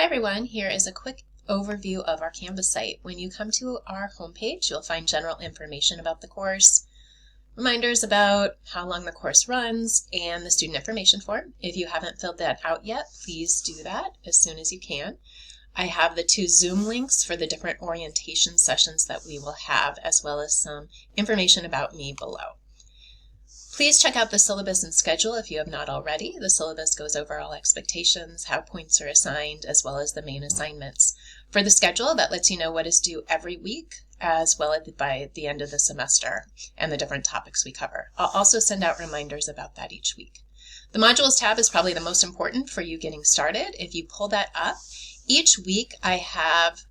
everyone, here is a quick overview of our Canvas site. When you come to our homepage, you'll find general information about the course, reminders about how long the course runs, and the student information form. If you haven't filled that out yet, please do that as soon as you can. I have the 2 Zoom links for the different orientation sessions that we will have, as well as some information about me below. Please check out the syllabus and schedule if you have not already. The syllabus goes over all expectations, how points are assigned, as well as the main assignments. For the schedule, that lets you know what is due every week, as well as by the end of the semester, and the different topics we cover. I'll also send out reminders about that each week. The modules tab is probably the most important for you getting started. If you pull that up, each week I have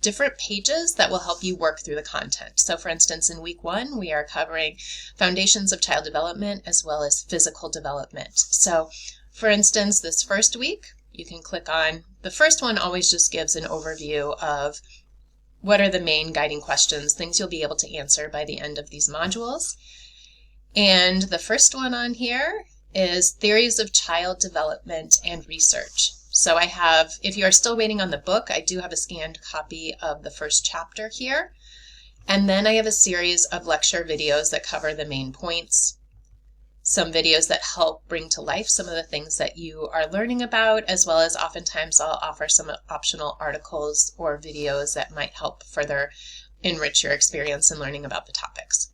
different pages that will help you work through the content. So for instance, in week 1, we are covering foundations of child development as well as physical development. So for instance, this first week, you can click on, the first one always just gives an overview of what are the main guiding questions, things you'll be able to answer by the end of these modules. And the first one on here is Theories of Child Development and Research. So I have, if you are still waiting on the book, I do have a scanned copy of the first chapter here. And then I have a series of lecture videos that cover the main points, some videos that help bring to life some of the things that you are learning about, as well as oftentimes I'll offer some optional articles or videos that might help further enrich your experience in learning about the topics.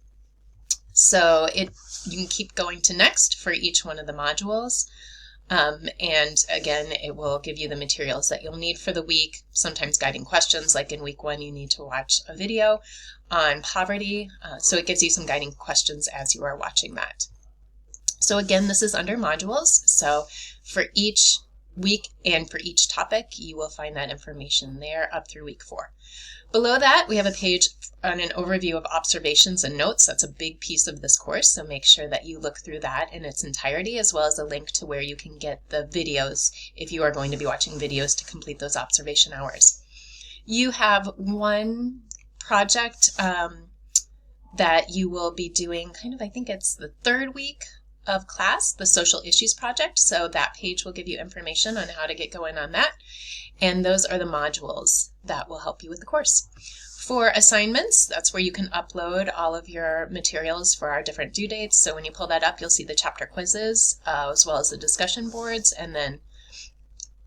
So you can keep going to next for each one of the modules. And again, it will give you the materials that you'll need for the week, sometimes guiding questions, like in week 1, you need to watch a video on poverty. So it gives you some guiding questions as you are watching that. So again, this is under modules. So for each week and for each topic, you will find that information there up through week 4. Below that, we have a page on an overview of observations and notes. That's a big piece of this course, so make sure that you look through that in its entirety, as well as a link to where you can get the videos if you are going to be watching videos to complete those observation hours. You have one project that you will be doing I think it's the 3rd week of class, the Social Issues Project. So that page will give you information on how to get going on that. And those are the modules that will help you with the course. For assignments, that's where you can upload all of your materials for our different due dates. So when you pull that up, you'll see the chapter quizzes, as well as the discussion boards, and then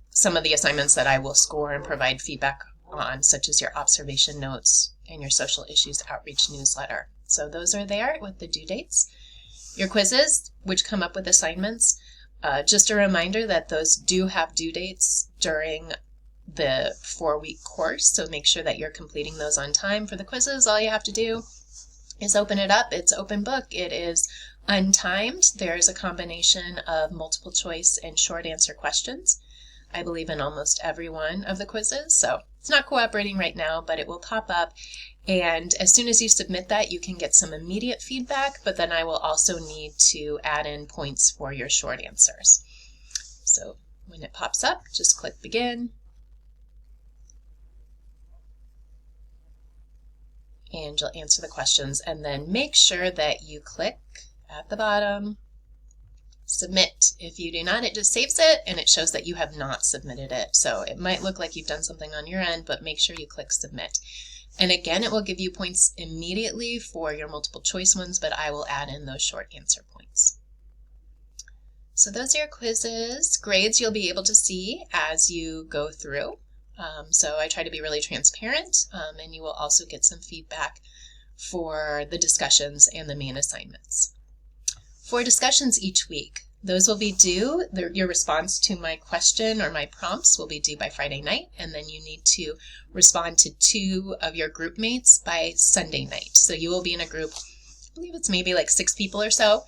some of the assignments that I will score and provide feedback on, such as your observation notes and your social issues outreach newsletter. So those are there with the due dates. Your quizzes, which come up with assignments, just a reminder that those do have due dates during the 4-week course, so make sure that you're completing those on time. For the quizzes, all you have to do is open it up. It's open book. It is untimed. There's a combination of multiple choice and short answer questions, I believe, in almost every one of the quizzes. So it's not cooperating right now, but it will pop up. And as soon as you submit that, you can get some immediate feedback, but then I will also need to add in points for your short answers. So when it pops up, just click Begin. And you'll answer the questions, and then make sure that you click at the bottom, Submit. If you do not, it just saves it and it shows that you have not submitted it. So it might look like you've done something on your end, but make sure you click Submit. And again, it will give you points immediately for your multiple choice ones, but I will add in those short answer points. So those are your quizzes. Grades you'll be able to see as you go through. So I try to be really transparent, and you will also get some feedback for the discussions and the main assignments. For discussions each week, those will be due, your response to my question or my prompts will be due by Friday night, and then you need to respond to 2 of your group mates by Sunday night. So you will be in a group, I believe it's maybe like 6 people or so.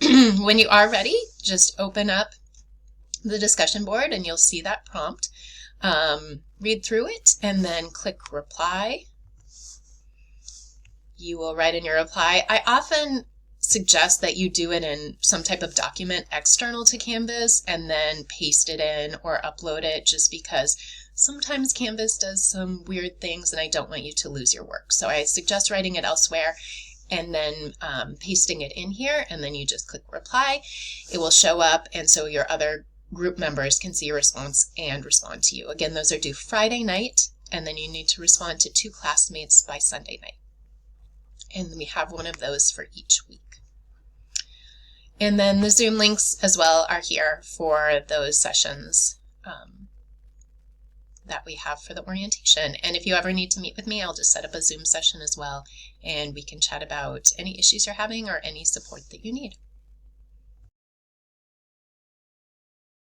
When you are ready, just open up the discussion board and you'll see that prompt. Read through it and then click Reply. You will write in your reply. I often suggest that you do it in some type of document external to Canvas and then paste it in or upload it, just because sometimes Canvas does some weird things and I don't want you to lose your work. So I suggest writing it elsewhere and then pasting it in here, and then you just click Reply. It will show up, and so your other group members can see your response and respond to you. Again, those are due Friday night, and then you need to respond to 2 classmates by Sunday night. And we have one of those for each week. And then the Zoom links as well are here for those sessions that we have for the orientation. And if you ever need to meet with me, I'll just set up a Zoom session as well, and we can chat about any issues you're having or any support that you need.